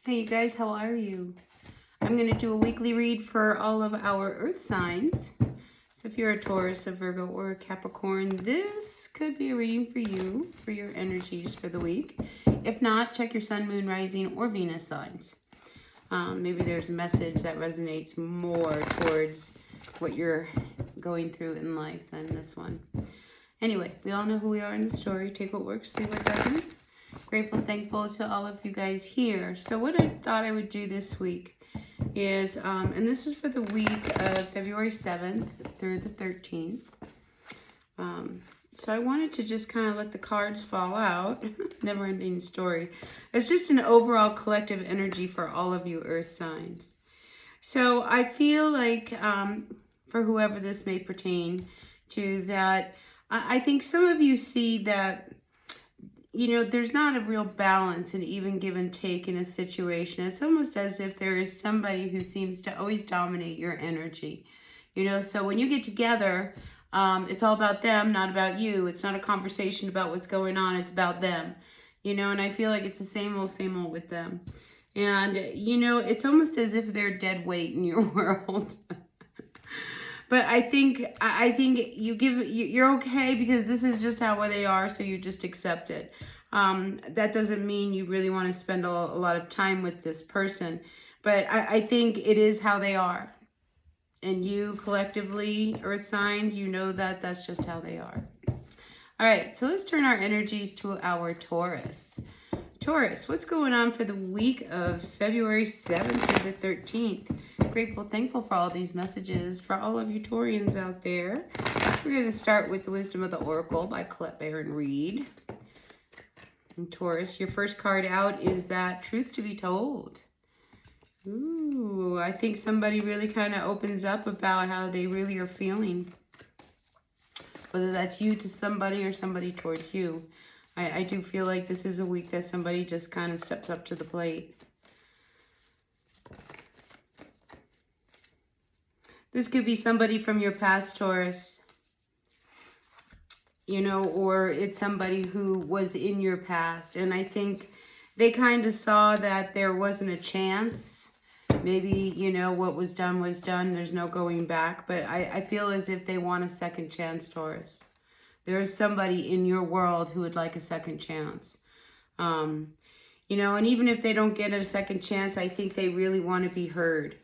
Hey you guys, how are you? I'm going to do a weekly read for all of our earth signs. So if you're a Taurus, a Virgo, or a Capricorn, this could be a reading for you, for your energies for the week. If not, check your sun, moon, rising, or Venus signs. Maybe there's a message that resonates more towards what you're going through in life than this one. Anyway, we all know who we are in the story. Take what works, leave what doesn't. Grateful, thankful to all of you guys here. So what I thought I would do this week is, and this is for the week of February 7th through the 13th. So I wanted to just kind of let the cards fall out. Never ending story. It's just an overall collective energy for all of you earth signs. So I feel like for whoever this may pertain to, that I think some of you see that, you know, there's not a real balance and even give and take in a situation. It's almost as if there is somebody who seems to always dominate your energy. You know, so when you get together, it's all about them, not about you. It's not a conversation about what's going on. It's about them. You know, and I feel like it's the same old with them. And, you know, it's almost as if they're dead weight in your world. But I think you're okay because this is just how they are, so you just accept it. That doesn't mean you really want to spend a lot of time with this person, but I think it is how they are. And you collectively, earth signs, you know that that's just how they are. All right, so let's turn our energies to our Taurus. Taurus, what's going on for the week of February 7th through the 13th? Grateful, thankful for all these messages for all of you Taurians out there. We're going to start with the Wisdom of the Oracle by Colette Baron Reed. And Taurus, your first card out is that Truth to be Told. Ooh, I think somebody really kind of opens up about how they really are feeling. Whether that's you to somebody or somebody towards you. I do feel like this is a week that somebody just kind of steps up to the plate. This could be somebody from your past, Taurus. You know, or it's somebody who was in your past. And I think they kind of saw that there wasn't a chance. Maybe, you know, what was done was done. There's no going back. But I feel as if they want a second chance, Taurus. There is somebody in your world who would like a second chance. You know, and even if they don't get a second chance, I think they really want to be heard.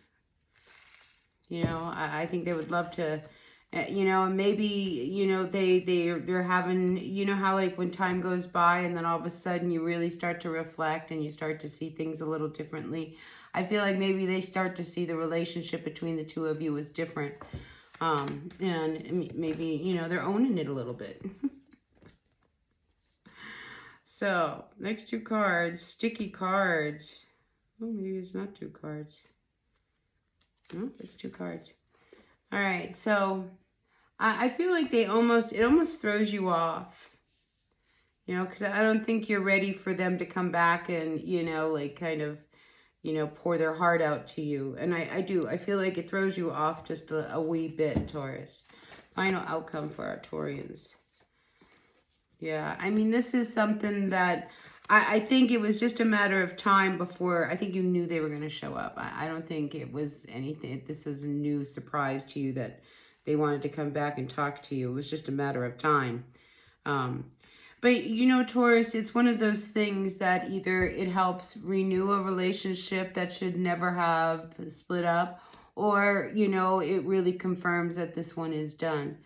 You know, I think they would love to, you know, and maybe, you know, they're having, you know how like when time goes by and then all of a sudden you really start to reflect and you start to see things a little differently. I feel like maybe they start to see the relationship between the two of you as different. And maybe, you know, they're owning it a little bit. So, next two cards, sticky cards. Oh, maybe it's not two cards. No, it's two cards. All right, so I feel like it almost throws you off. You know, because I don't think you're ready for them to come back and, you know, like kind of, you know, pour their heart out to you. And I feel like it throws you off just a wee bit, Taurus. Final outcome for our Taurians. Yeah, I mean, this is something that I think it was just a matter of time before. I think you knew they were going to show up. I don't think it was anything. This was a new surprise to you that they wanted to come back and talk to you. It was just a matter of time. But, you know, Taurus, it's one of those things that either it helps renew a relationship that should never have split up, or, you know, it really confirms that this one is done.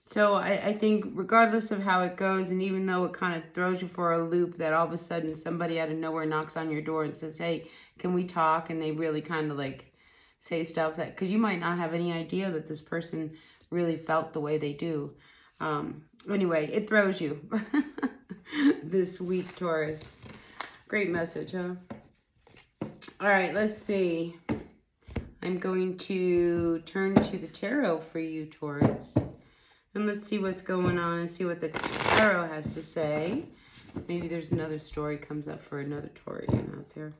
So I think regardless of how it goes, and even though it kind of throws you for a loop that all of a sudden somebody out of nowhere knocks on your door and says, hey, can we talk? And they really kind of like say stuff that, because you might not have any idea that this person really felt the way they do. Anyway, it throws you this week, Taurus. Great message, huh? All right, let's see. I'm going to turn to the tarot for you, Taurus. And let's see what's going on and see what the tarot has to say. Maybe there's another story comes up for another Taurian out there.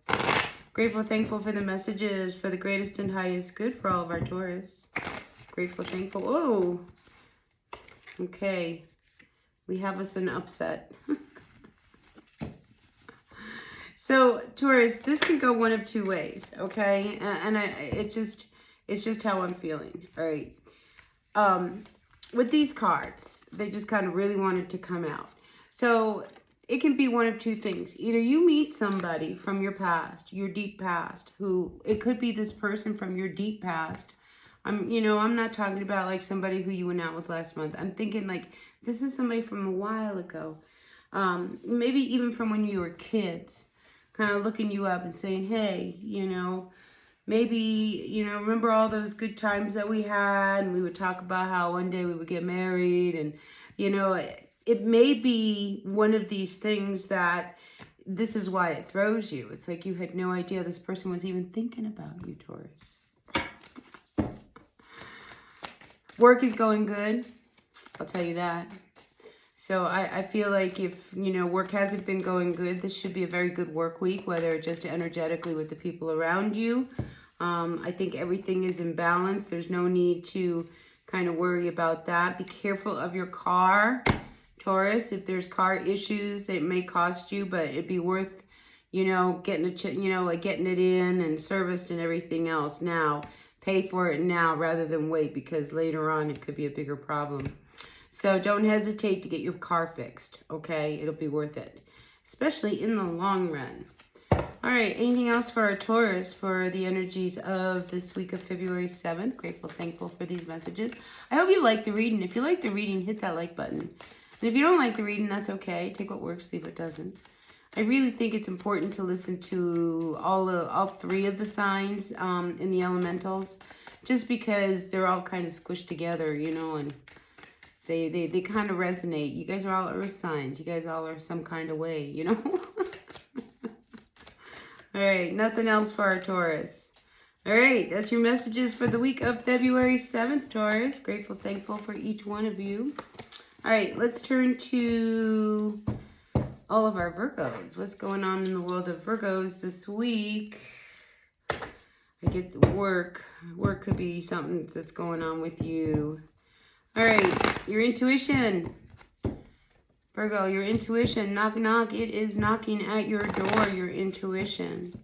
Grateful, thankful for the messages, for the greatest and highest good for all of our Taurus. Grateful, thankful. Oh, okay. We have us an upset. So, Taurus, this could go one of two ways, okay? It's just how I'm feeling, all right? With these cards, they just kind of really wanted to come out. So, it can be one of two things. Either you meet somebody from your past, your deep past, who, it could be this person from your deep past. I'm not talking about like somebody who you went out with last month. I'm thinking like, this is somebody from a while ago. Maybe even from when you were kids. Kind of looking you up and saying, hey, maybe, remember all those good times that we had, and we would talk about how one day we would get married, and, it may be one of these things that this is why it throws you. It's like you had no idea this person was even thinking about you, Taurus. Work is going good. I'll tell you that. So I feel like if, work hasn't been going good, this should be a very good work week, whether just energetically with the people around you. I think everything is in balance. There's no need to kind of worry about that. Be careful of your car, Taurus. If there's car issues, it may cost you, but it'd be worth, getting it in and serviced and everything else now. Pay for it now rather than wait, because later on it could be a bigger problem. So don't hesitate to get your car fixed, okay? It'll be worth it, especially in the long run. All right, anything else for our Taurus for the energies of this week of February 7th? Grateful, thankful for these messages. I hope you like the reading. If you like the reading, hit that like button. And if you don't like the reading, that's okay. Take what works, leave what doesn't. I really think it's important to listen to all three of the signs in the elementals, just because they're all kind of squished together, and they kind of resonate. You guys are all earth signs. You guys all are some kind of way, All right, nothing else for our Taurus. All right, that's your messages for the week of February 7th, Taurus. Grateful, thankful for each one of you. All right, let's turn to all of our Virgos. What's going on in the world of Virgos this week? I get the work. Work could be something that's going on with you. All right, your intuition. Virgo, your intuition. Knock, knock. It is knocking at your door, your intuition.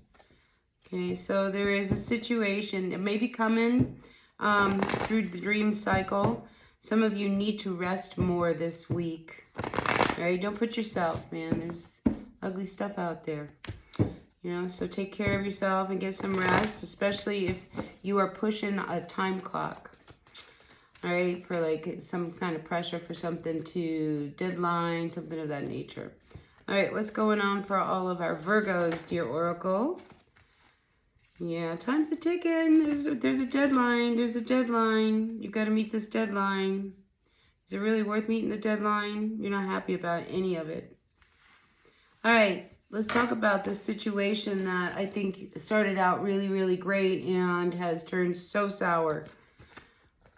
Okay, so there is a situation. It may be coming through the dream cycle. Some of you need to rest more this week. All right, don't put yourself, man. There's ugly stuff out there. So take care of yourself and get some rest, especially if you are pushing a time clock. All right, for like some kind of pressure for something to deadline, something of that nature. All right, what's going on for all of our Virgos, dear Oracle? Yeah, time's a ticking. There's a deadline. There's a deadline. You've got to meet this deadline. Is it really worth meeting the deadline? You're not happy about any of it. All right, let's talk about this situation that I think started out really, really great and has turned so sour.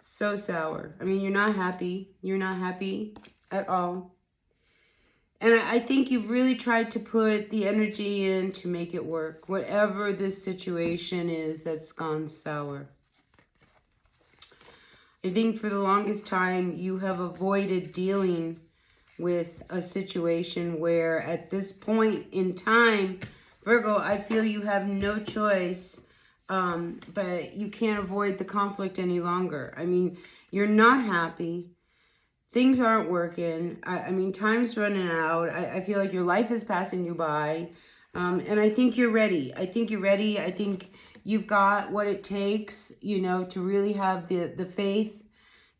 So sour. I mean, you're not happy. You're not happy at all. And I think you've really tried to put the energy in to make it work. Whatever this situation is that's gone sour. I think for the longest time, you have avoided dealing with a situation where at this point in time, Virgo, I feel you have no choice. But you can't avoid the conflict any longer. I mean, you're not happy. Things aren't working. I mean, time's running out. I feel like your life is passing you by. And I think you're ready. I think you're ready. I think you've got what it takes, to really have the faith,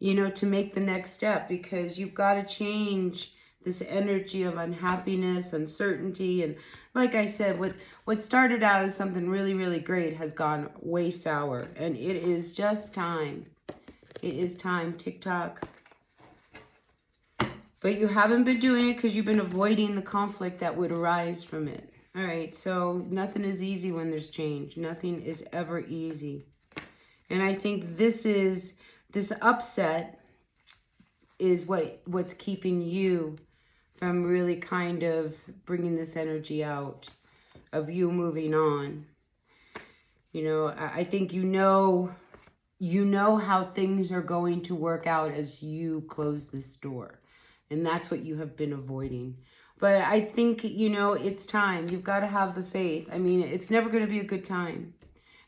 to make the next step, because you've got to change this energy of unhappiness, uncertainty, and like I said, what started out as something really, really great has gone way sour, and it is just time. It is time, TikTok. But you haven't been doing it because you've been avoiding the conflict that would arise from it. All right, so nothing is easy when there's change. Nothing is ever easy. And I think this upset is what's keeping you from really kind of bringing this energy out of you moving on. I think you know how things are going to work out as you close this door. And that's what you have been avoiding. But I think, you know, it's time. You've got to have the faith. I mean, it's never going to be a good time.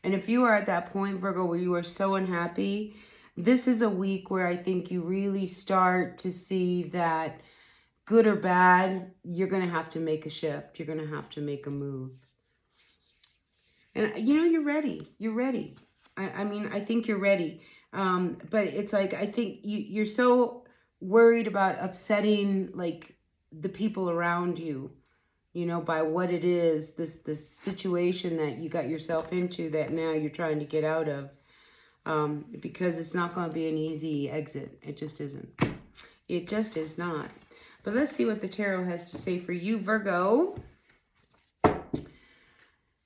And if you are at that point, Virgo, where you are so unhappy, this is a week where I think you really start to see that good or bad, you're going to have to make a shift. You're going to have to make a move. And, you know, you're ready. You're ready. I mean, I think you're ready. But it's like, I think you're so worried about upsetting, like, the people around you, you know, by what it is, this situation that you got yourself into that now you're trying to get out of. Because it's not going to be an easy exit. It just isn't. It just is not. But let's see what the tarot has to say for you, Virgo.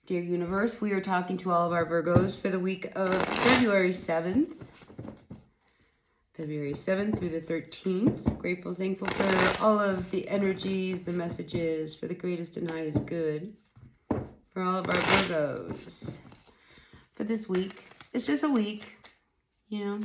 Dear universe, we are talking to all of our Virgos for the week of February 7th. February 7th through the 13th. Grateful, thankful for all of the energies, the messages, for the greatest and highest good. For all of our Virgos. For this week. It's just a week, you know.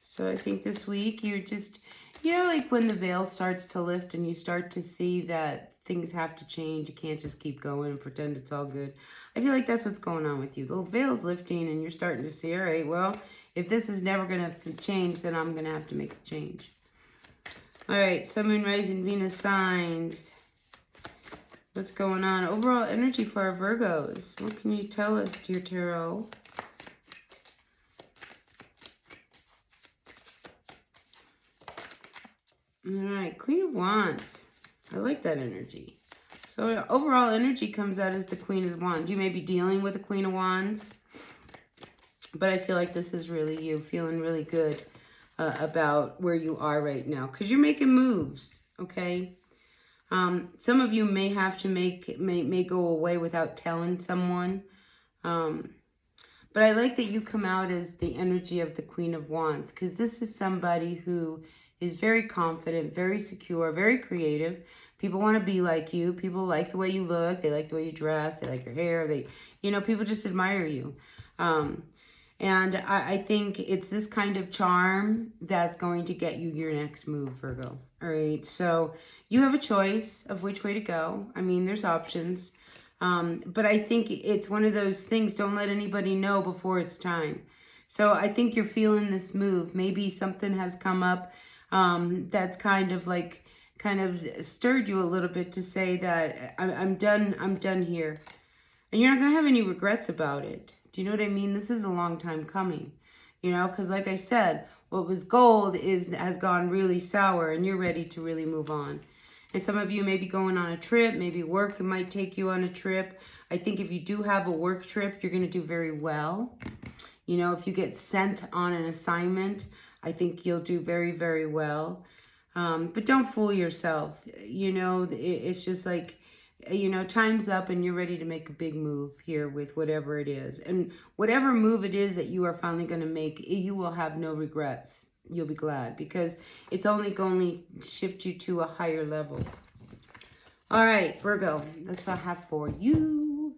So I think this week you're just, you know, like when the veil starts to lift and you start to see that things have to change. You can't just keep going and pretend it's all good. I feel like that's what's going on with you. The veil's lifting and you're starting to see, all right, well, if this is never going to change, then I'm going to have to make the change. All right, Sun, Moon, Rising, Venus signs. What's going on? Overall energy for our Virgos. What can you tell us, dear tarot? All right, Queen of Wands. I like that energy. So overall energy comes out as the Queen of Wands. You may be dealing with the Queen of Wands, but I feel like this is really you feeling really good about where you are right now because you're making moves, okay? Some of you may have to may go away without telling someone. But I like that you come out as the energy of the Queen of Wands because this is somebody who is very confident, very secure, very creative. People want to be like you. People like the way you look. They like the way you dress. They like your hair. They, you know, people just admire you. And I think it's this kind of charm that's going to get you your next move, Virgo. All right. So you have a choice of which way to go. I mean, there's options. But I think it's one of those things, don't let anybody know before it's time. So I think you're feeling this move. Maybe something has come up that's kind of stirred you a little bit to say that I'm done here. And you're not going to have any regrets about it. Do you know what I mean? This is a long time coming, you know, because like I said, what was gold has gone really sour and you're ready to really move on. And some of you may be going on a trip, maybe work might take you on a trip. I think if you do have a work trip, you're going to do very well. You know, if you get sent on an assignment, I think you'll do very, very well. But don't fool yourself. You know, it's just like, you know, time's up and you're ready to make a big move here with whatever it is. And whatever move it is that you are finally going to make, you will have no regrets. You'll be glad because it's only going to shift you to a higher level. All right, Virgo, that's what I have for you.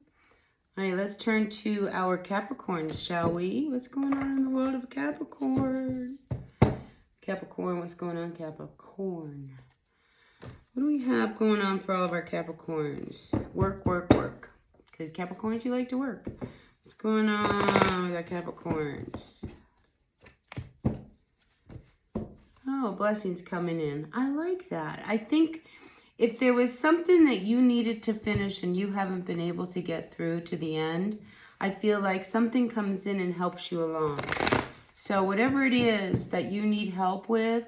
All right, let's turn to our Capricorns, shall we? What's going on in the world of Capricorn? Capricorn, what's going on, Capricorn? What do we have going on for all of our Capricorns? Work, work, work. Because Capricorns, you like to work. What's going on with our Capricorns? Oh, blessings coming in. I like that. I think if there was something that you needed to finish and you haven't been able to get through to the end, I feel like something comes in and helps you along. So whatever it is that you need help with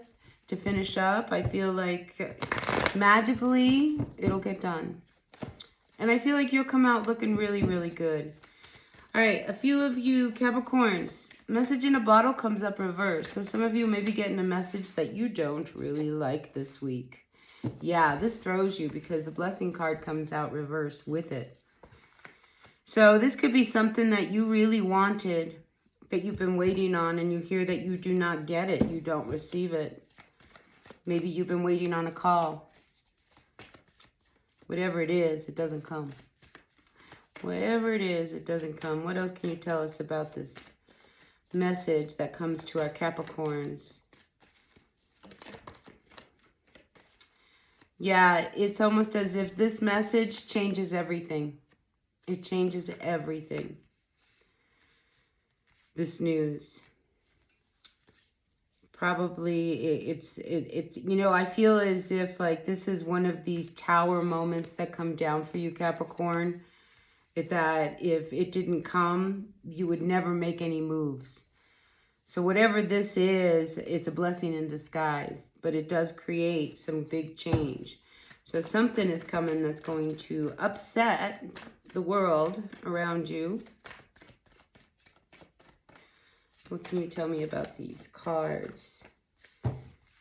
to finish up, I feel like magically it'll get done. And I feel like you'll come out looking really, really good. All right, a few of you Capricorns, message in a bottle comes up reversed. So some of you may be getting a message that you don't really like this week. Yeah, this throws you because the blessing card comes out reversed with it. So this could be something that you really wanted, that you've been waiting on, and you hear that you do not get it. You don't receive it. Maybe you've been waiting on a call. Whatever it is, it doesn't come. Whatever it is, it doesn't come. What else can you tell us about this message that comes to our Capricorns? Yeah, it's almost as if this message changes everything. It changes everything. This news. Probably it's you know, I feel as if like this is one of these tower moments that come down for you, Capricorn. That if it didn't come, you would never make any moves. So whatever this is, it's a blessing in disguise, but it does create some big change. So something is coming that's going to upset the world around you. What can you tell me about these cards?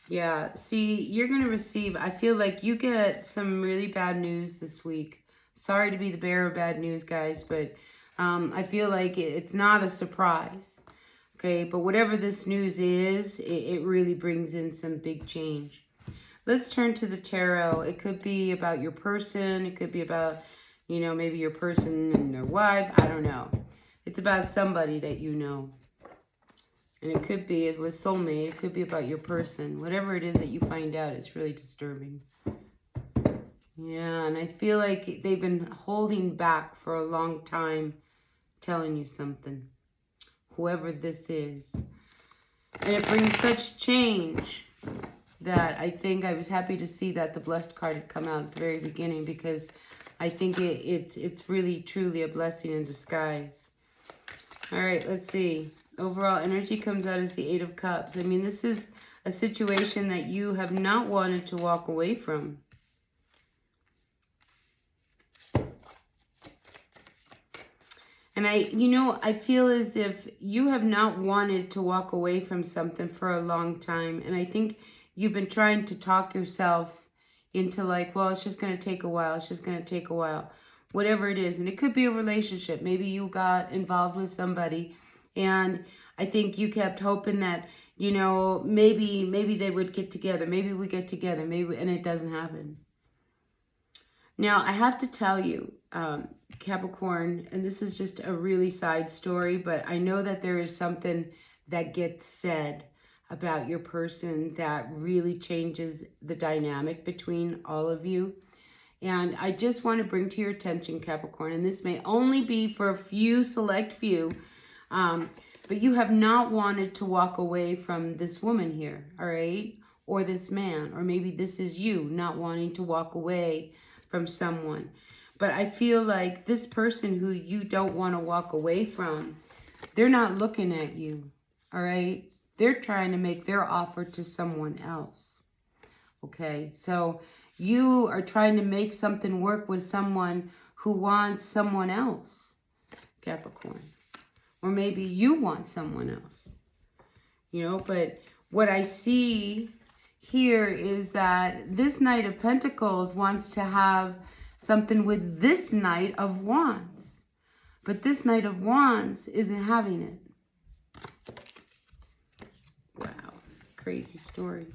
Yeah, see, you're going to receive, I feel like you get some really bad news this week. Sorry to be the bearer of bad news, guys, but I feel like it's not a surprise. Okay, but whatever this news is, it really brings in some big change. Let's turn to the tarot. It could be about your person. It could be about, you know, maybe your person and their wife. I don't know. It's about somebody that you know. And it could be, it was soulmate. It could be about your person. Whatever it is that you find out, it's really disturbing. Yeah, and I feel like they've been holding back for a long time telling you something. Whoever this is. And it brings such change that I think I was happy to see that the blessed card had come out at the very beginning, because I think it's really truly a blessing in disguise. All right, let's see. Overall energy comes out as the Eight of Cups. I mean, this is a situation that you have not wanted to walk away from. And I feel as if you have not wanted to walk away from something for a long time. And I think you've been trying to talk yourself into like, well, it's just going to take a while. It's just going to take a while. Whatever it is. And it could be a relationship. Maybe you got involved with somebody. And I think you kept hoping that, you know, maybe they would get together. Maybe we get together. Maybe, and it doesn't happen. Now, I have to tell you, Capricorn, and this is just a really side story, but I know that there is something that gets said about your person that really changes the dynamic between all of you. And I just want to bring to your attention, Capricorn, and this may only be for a few, select few, but you have not wanted to walk away from this woman here, all right? Or this man, or maybe this is you not wanting to walk away from someone. But I feel like this person who you don't want to walk away from, they're not looking at you, all right? They're trying to make their offer to someone else, okay? So you are trying to make something work with someone who wants someone else, Capricorn. Or maybe you want someone else, you know? But what I see here is that this Knight of Pentacles wants to have something with this Knight of Wands. But this Knight of Wands isn't having it. Wow. Crazy story.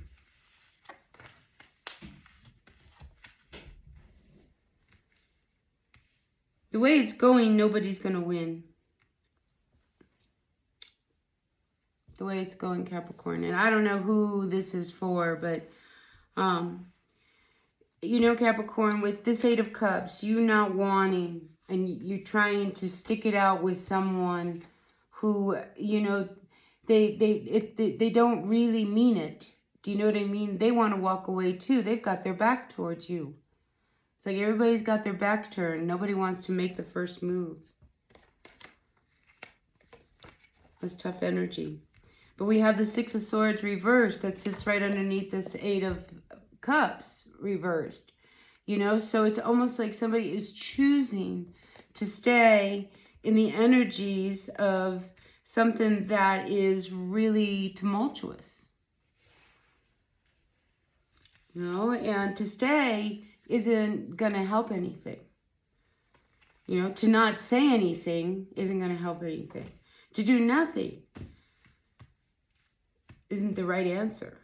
The way it's going, nobody's going to win. The way it's going, Capricorn. And I don't know who this is for, but you know, Capricorn, with this Eight of Cups, you not wanting and you trying to stick it out with someone who, you know, they don't really mean it. Do you know what I mean? They want to walk away too. They've got their back towards you. It's like everybody's got their back turned. Nobody wants to make the first move. That's tough energy. But we have the Six of Swords reversed that sits right underneath this Eight of Cups reversed. You know, so it's almost like somebody is choosing to stay in the energies of something that is really tumultuous. You know, and to stay isn't going to help anything. You know, to not say anything isn't going to help anything. To do nothing isn't the right answer.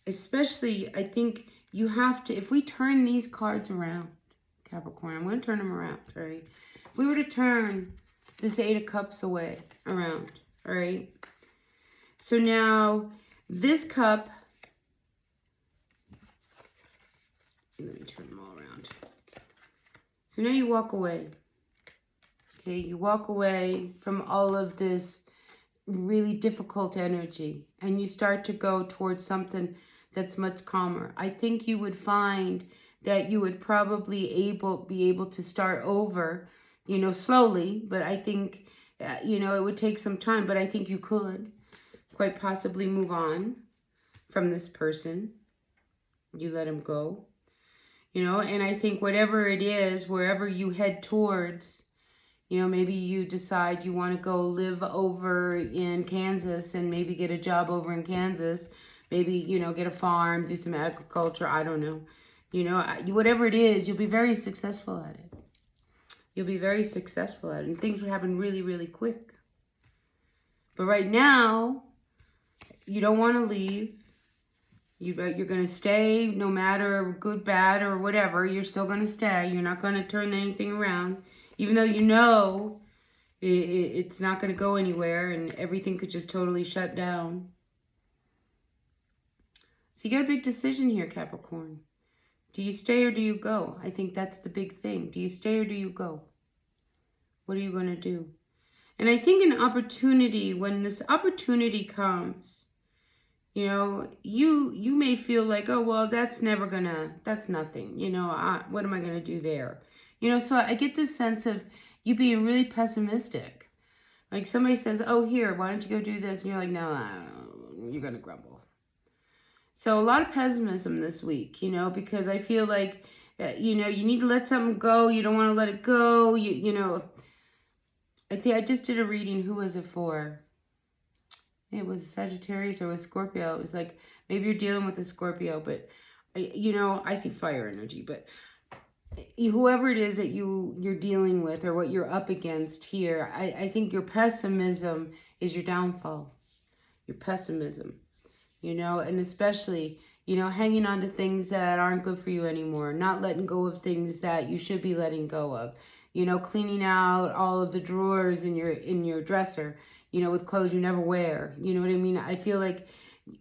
Especially, I think you have to, if we turn these cards around, Capricorn, I'm going to turn them around, all right? If we were to turn this Eight of Cups around, all right? So now, this cup Let me turn them all around. So now you walk away. Okay, you walk away from all of this really difficult energy and you start to go towards something that's much calmer. I think you would find that you would probably be able to start over, you know, slowly, but I think, you know, it would take some time, but I think you could quite possibly move on from this person. You let him go, you know, and I think whatever it is, wherever you head towards, you know, maybe you decide you want to go live over in Kansas and maybe get a job over in Kansas. Maybe, you know, get a farm, do some agriculture. I don't know. You know, whatever it is, you'll be very successful at it. You'll be very successful at it. And things would happen really, really quick. But right now, you don't want to leave. You're going to stay no matter good, bad, or whatever. You're still going to stay. You're not going to turn anything around. Even though you know it's not going to go anywhere and everything could just totally shut down. So you got a big decision here, Capricorn. Do you stay or do you go? I think that's the big thing. Do you stay or do you go? What are you going to do? And I think an opportunity, when this opportunity comes, you know, you may feel like, oh, well, that's nothing. You know, what am I going to do there? You know, so I get this sense of you being really pessimistic. Like somebody says, oh, here, why don't you go do this? And you're like, no, you're going to grumble. So a lot of pessimism this week, you know, because I feel like, you know, you need to let something go. You don't want to let it go. You know, I think I just did a reading. Who was it for? It was Sagittarius or it was Scorpio. It was like, maybe you're dealing with a Scorpio, but, you know, I see fire energy, but whoever it is that you're dealing with or what you're up against here, I think your pessimism is your downfall. Your pessimism, you know, and especially, you know, hanging on to things that aren't good for you anymore, not letting go of things that you should be letting go of, you know, cleaning out all of the drawers in your dresser, you know, with clothes you never wear. You know what I mean? I feel like,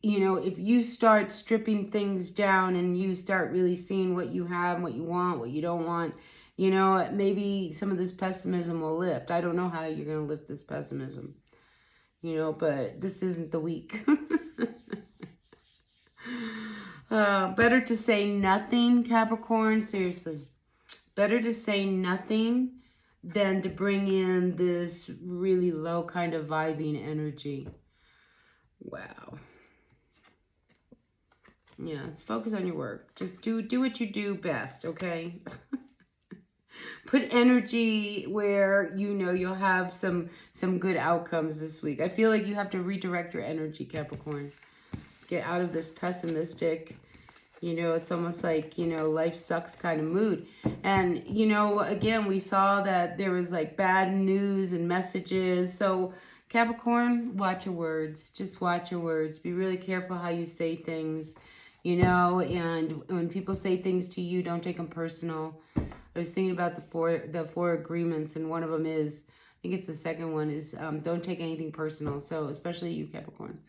you know, if you start stripping things down and you start really seeing what you have, what you want, what you don't want, you know, maybe some of this pessimism will lift. I don't know how you're going to lift this pessimism, you know, but this isn't the week. Better to say nothing, Capricorn, seriously. Better to say nothing than to bring in this really low kind of vibing energy. Wow. Yeah, let's focus on your work. Just do what you do best, okay? Put energy where you know you'll have some good outcomes this week. I feel like you have to redirect your energy, Capricorn. Get out of this pessimistic, you know, it's almost like, you know, life sucks kind of mood. And, you know, again, we saw that there was like bad news and messages. So Capricorn, watch your words. Just watch your words. Be really careful how you say things. You know, and when people say things to you, don't take them personal. I was thinking about the four agreements, and one of them is, I think it's the second one, is don't take anything personal. So especially you, Capricorn.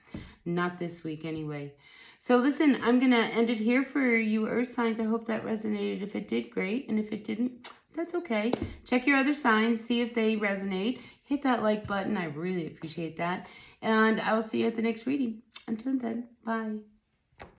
Not this week anyway. So listen, I'm going to end it here for you Earth signs. I hope that resonated. If it did, great. And if it didn't, that's okay. Check your other signs, see if they resonate. Hit that like button. I really appreciate that. And I will see you at the next reading. Until then, bye.